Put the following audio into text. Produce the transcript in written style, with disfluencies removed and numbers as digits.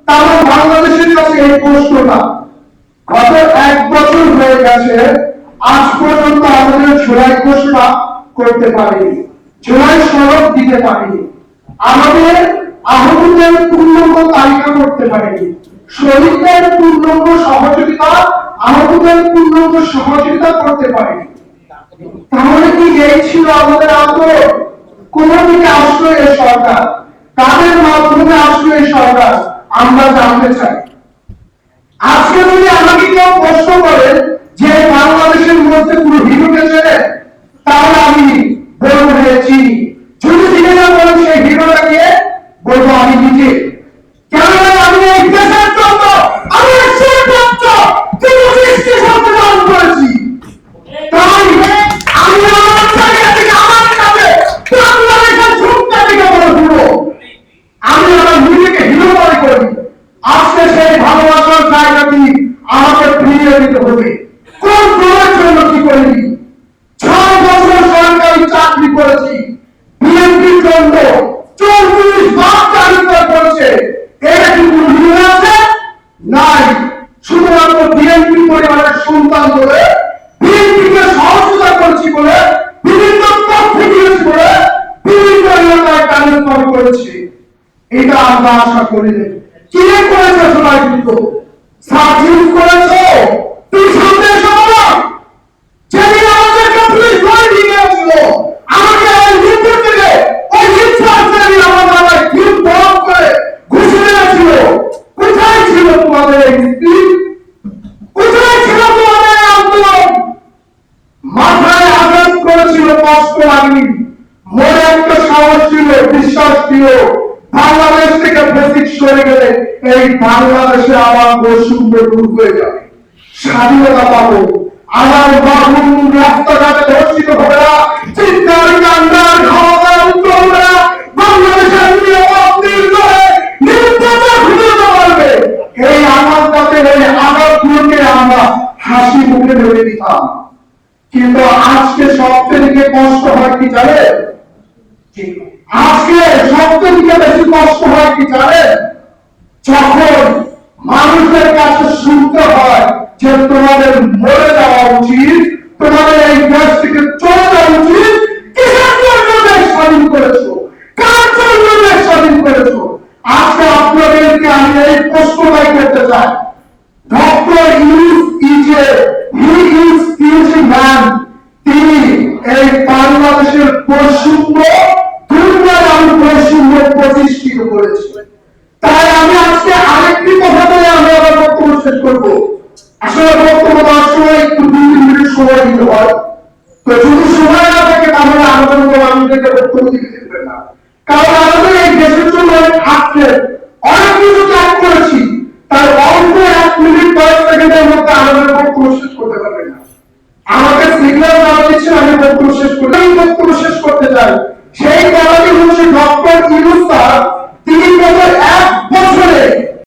তাহলে বাংলাদেশের কাছে এই প্রশ্নটা গত 1 বছর হয়ে গেছে, আজ পর্যন্ত আমাদের জুলাই ঘোষণা করতে পারেনি, জুলাই সনদ দিতে পারেনি, আমাদের আহতদের পূর্ণাঙ্গ তালিকা করতে পারেনি, শহীদদের পূর্ণাঙ্গ সহযোগিতা, আহতদের পূর্ণাঙ্গ সহযোগিতা করতে পারেনি। তাহলে কি এই ছিল আমাদের আন্দোলন? কোন দিকে আসলো এই সরকার? কাদের মাধ্যমে আসলো এই সরকার? আমরা জানতে চাই। আজকে যদি আমাকে কেউ প্রশ্ন করে যে বাংলাদেশের মধ্যে কোনো হিরোকে চেনে, তাহলে আমি বলবো হ্যাঁ চিনি। যদি চিনে না বলেন সেই হিরোটা কে, বলবো আমি নিজে। কেননা আমি এই দেশের জন্য আমি একমাত্র সংবিধান করেছি। তাই আমি আমার জায়গা থেকে আমার কাছে বাংলাদেশের ঝুঁকটা থেকে বলবো আমি আমার নিজেকে হিরো মনে করি। আজকে সেই ভালোবাসার জায়গাটি আমাকে ফিরিয়ে দিতে হবে। কোন দলের জন্য কি করিনি? 6 বছর সরকারি চাকরি করেছি, বিএনপির জন্য 44 বার চাকরি করেছে। এটা কি কোনো হিরো আছে? নাই। শুধুমাত্র বিএনপি পরিবারের সন্তান বলে, বিএনপিকে সহযোগিতা করছি বলে, বিভিন্ন তথ্য দিয়েছি বলে, বিভিন্ন এলাকায় কার্যক্রম করেছি। এটা আমরা আশা করি না। কি করেছে সবাই? কিন্তু সার্জিং করেছো তুই সামনে সবাই যেদিন আমাদেরকে পুলিশ ধরে নিয়ে গেছিল, আমাকে ওই ভিতর থেকে ওই ইচ্ছাচারী আমার বাবায় ঘির বন্ধ করে ঘুষে দিয়েছিল। কোথায় ছিল তোমাদের এই নীতি? কোথায় ছিল তোমাদের আন্দোলন? মাথায় আঘাত করেছিল, কষ্ট লাগেনি, মনে একটা সাহস ছিল, বিশ্বাস ছিল বাংলাদেশ থেকে বেসিক সরে গেলে এই বাংলাদেশে আবার বৈষম্য দূর হয়ে যাবে, স্বাধীনতা পাবো। আমার বাবুন রাস্তাঘাটে ধর্ষিত হবে না, চিৎকার কান্নার খাওয়া উত্তর হবে না, বাংলাদেশের নিরাপত্তির করে নির্যাতন ঘুরে পারবে। এই আমার কাছে এই আঘাতগুলোকে আমরা হাসি মুখে ধরে দিতাম। কিন্তু আজকে সবথেকে কষ্ট হয় কি জানে? আজকে সবথেকে বেশি কষ্ট হয় কি জানে? যখন মানুষের কাছে শুনতে হয় যে তোমাদের মরে যাওয়া উচিত, তোমাদের এই দেশ থেকে চলে যাওয়া উচিত। কিসের জন্য দেশ স্বাধীন করেছো? কার জন্য দেশ স্বাধীন করেছো? আজকে আপনাদেরকে আমি এই প্রশ্নটাই করতে চাই। ডক্টর ইউনুস ম্যান, তিনি এই বাংলাদেশের বৈষম্য বৈষম্য প্রতিষ্ঠিত করেছিলেন। তাই আমি আজকে আরেকটি কথা বলে আমি আমার বক্তব্য শেষ করবো। আসলে বক্তব্য দেওয়ার সময় একটু 2-3 মিনিট সময় দিতে হয়। তো যদি সময় না থাকে তাহলে আমাদের মতো মানুষদেরকে বক্তব্য দিতে দেবেন না। কারণ আমাদের এই দেশের জন্য আজকে অনেক কিছু ত্যাগ করেছি, তাই অল্প 1 মিনিট 10 সেকেন্ডের মধ্যে আমাদের বক্তব্য শেষ করতে পারবেন না। আমাকে সিগন্যাল দেওয়া দিচ্ছে আমি বক্তব্য শেষ করতে চাই। সেই কারণে